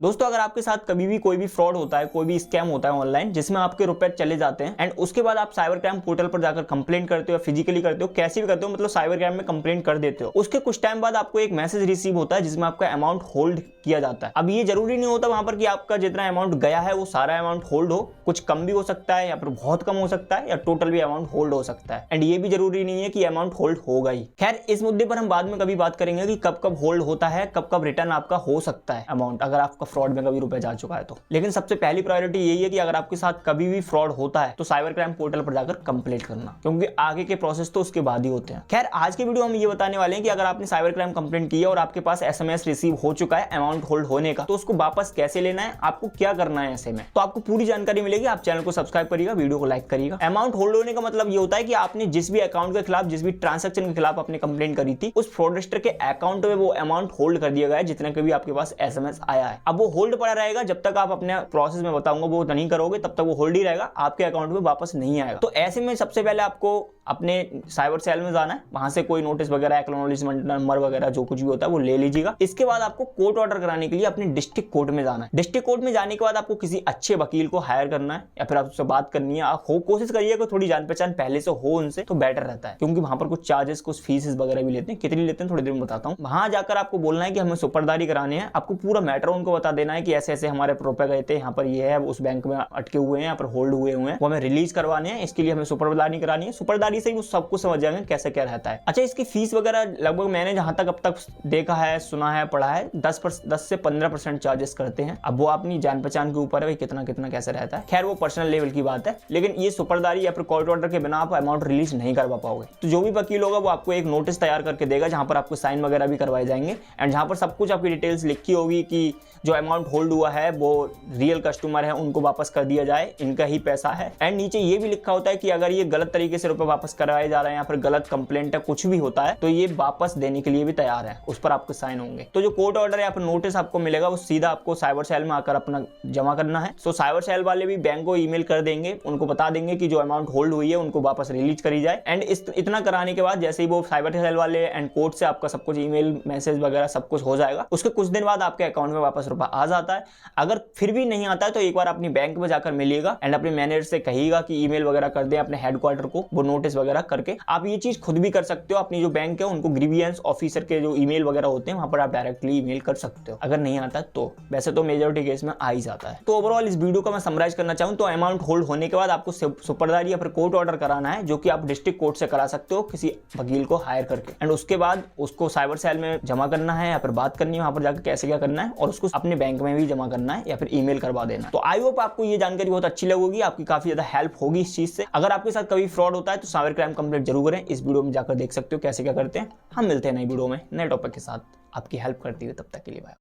दोस्तों अगर आपके साथ कभी भी कोई भी फ्रॉड होता है, कोई भी स्कैम होता है ऑनलाइन जिसमें आपके रुपए चले जाते हैं एंड उसके बाद आप साइबर क्राइम पोर्टल पर जाकर कंप्लेंट करते हो, फिजिकली करते हो, कैसे भी करते हो, मतलब साइबर क्राइम में कंप्लेंट कर देते हो, उसके कुछ टाइम बाद आपको एक मैसेज रिसीव होता है जिसमें आपका अमाउंट होल्ड किया जाता है। अब ये जरूरी नहीं होता वहां पर कि आपका जितना अमाउंट गया है वो सारा अमाउंट होल्ड हो, कुछ कम भी हो सकता है या फिर बहुत कम हो सकता है या टोटल भी अमाउंट होल्ड हो सकता है। एंड ये भी जरूरी नहीं है कि अमाउंट होल्ड होगा ही। खैर इस मुद्दे पर हम बाद में कभी बात करेंगे कि कब कब होल्ड होता है, कब कब रिटर्न आपका हो सकता है अमाउंट, अगर आपका फ्रॉड में कभी रुपए जा चुका है तो। लेकिन सबसे पहली प्रायोरिटी यही है कि अगर आपके साथ कभी भी फ्रॉड होता है तो साइबर क्राइम पोर्टल पर जाकर कंप्लेंट करना, क्योंकि आगे के प्रोसेस तो उसके बाद ही होते हैं। खैर आज के वीडियो हम ये बताने वाले हैं कि अगर आपने साइबर क्राइम कंप्लेंट की है और आपके पास एसएमएस रिसीव हो चुका है अमाउंट होल्ड होने का, तो उसको वापस कैसे लेना है, आपको क्या करना है ऐसे में, तो आपको पूरी जानकारी मिलेगी। आप चैनल को सब्सक्राइब करिएगा, वीडियो को लाइक करिएगा। अमाउंट होल्ड होने का मतलब ये होता है कि आपने जिस भी अकाउंट के खिलाफ, जिस भी ट्रांसैक्शन के खिलाफ आपने कंप्लेंट करी थी, उस फ्रॉडस्टर के अकाउंट में वो अमाउंट होल्ड कर दिया गया है जितना कभी आपके पास एसएमएस आया है। अब वो होल्ड पड़ा रहेगा जब तक आप अपने प्रोसेस में बताऊंगा वो नहीं करोगे, तब तक वो होल्ड ही रहेगा, आपके अकाउंट में वापस नहीं आएगा। तो ऐसे में सबसे पहले आपको अपने साइबर सेल में जाना है, वहां से कोई नोटिस वगैरह, एक्नॉलेजमेंट नंबर वगैरह जो कुछ भी होता है वो ले लीजिएगा। इसके बाद आपको कोर्ट ऑर्डर कराने के लिए अपने डिस्ट्रिक्ट कोर्ट में जाना है। डिस्ट्रिक्ट कोर्ट में जाने के बाद आपको किसी अच्छे वकील को हायर करना है या फिर आप उससे बात करनी है। आप कोशिश करिएगा थोड़ी जान पहचान पहले से हो उनसे, तो बेटर रहता है, क्योंकि वहां पर कुछ चार्जेस, कुछ फीसेस वगैरह भी लेते हैं। कितनी लेते हैं थोड़ी देर में बताता हूँ। वहां जाकर आपको बोलना है कि हमें सुपरदारी करानी है। आपको पूरा मैटर उनको बता देना है कि ऐसे ऐसे हमारे रुपए गए थे, यहाँ पर ये है, उस बैंक में अटके हुए हैं, यहाँ पर होल्ड हुए हैं, वो हमें रिलीज करवाने हैं, इसके लिए हमें सुपरदारी करानी है। सुपरदारी से ही वो सब कुछ समझ जाएंगे कैसे क्या रहता है। अच्छा, इसकी फीस वगैरह लगभग मैंने जहां तक अब तक देखा है, सुना है, पढ़ा है, 10 से 15% चार्जेस करते हैं। अब वो अपनी जान पहचान के ऊपर है कितना कितना कैसे रहता है, खैर वो पर्सनल लेवल की बात है। लेकिन ये सुपरदारी या फिर कोर्ट ऑर्डर के बिना आप अमाउंट रिलीज नहीं करवा पाओगे। तो जो भी वकील होगा वो आपको एक नोटिस तैयार करके देगा जहां पर आपको साइन वगैरह भी करवाए जाएंगे एंड जहां पर सब कुछ आपकी डिटेल्स लिखी होगी कि जो अमाउंट होल्ड हुआ है वो रियल कस्टमर है, उनको वापस कर दिया जाए, इनका ही पैसा है। एंड नीचे ये भी लिखा होता है कि अगर ये गलत तरीके से रुपए वापस करवाए जा रहे हैं या फिर गलत कंप्लेंट है, कुछ भी होता है, तो ये वापस देने के लिए भी तैयार है, उस पर आपके साइन होंगे। तो जो कोर्ट ऑर्डर या फिर नोटिस आपको मिलेगा वो सीधा आपको साइबर सेल में आकर अपना जमा करना है। सो साइबर सेल वाले भी बैंक को ईमेल कर देंगे, उनको बता देंगे कि जो अमाउंट होल्ड हुई है उनको वापस रिलीज करी जाए। एंड इतना कराने के बाद जैसे ही वो साइबर सेल वाले एंड कोर्ट से आपका सब कुछ ईमेल मैसेज वगैरह सब कुछ हो जाएगा, उसके कुछ दिन बाद आपके अकाउंट में वापस रुपया आ जाता है। अगर फिर भी नहीं आता है तो एक बार अपनी बैंक में जाकर मिलिएगा एंड अपने मैनेजर से कहिएगा कि ईमेल वगैरह कर दें अपने हेडक्वार्टर को, वो नोटिस वगैरह करके। आप ये चीज खुद भी कर सकते हो, अपनी जो बैंक है उनको ग्रीवियंस ऑफिसर के जो ईमेल वगैरह होते हैं वहां पर आप डायरेक्टली ईमेल कर सकते हो अगर नहीं आता तो। वैसे तो मेजॉरिटी केस में आ ही जाता है। तो ओवरऑल इस वीडियो का मैं समराइज करना चाहूं तो अमाउंट होल्ड होने के बाद आपको सुपरदारी या फिर कोर्ट ऑर्डर कराना है, जो कि आप डिस्ट्रिक्ट कोर्ट से करा सकते हो किसी वकील को हायर करके। एंड उसके बाद उसको साइबर सेल में जमा करना है या फिर बात करनी है वहां पर जाकर कैसे क्या करना है, और उसको अपने बैंक में भी जमा करना है या फिर ईमेल करवा देना। तो आई होप आपको ये जानकारी बहुत अच्छी लगेगी, आपकी काफी ज्यादा हेल्प होगी इस चीज से। अगर आपके साथ कभी फ्रॉड होता है तो साइबर क्राइम कंप्लेंट जरूर करें, इस वीडियो में जाकर देख सकते हो कैसे क्या करते हैं। हम मिलते हैं नई वीडियो में नए टॉपिक के साथ, आपकी हेल्प करती हुई। तब तक के लिए बाय।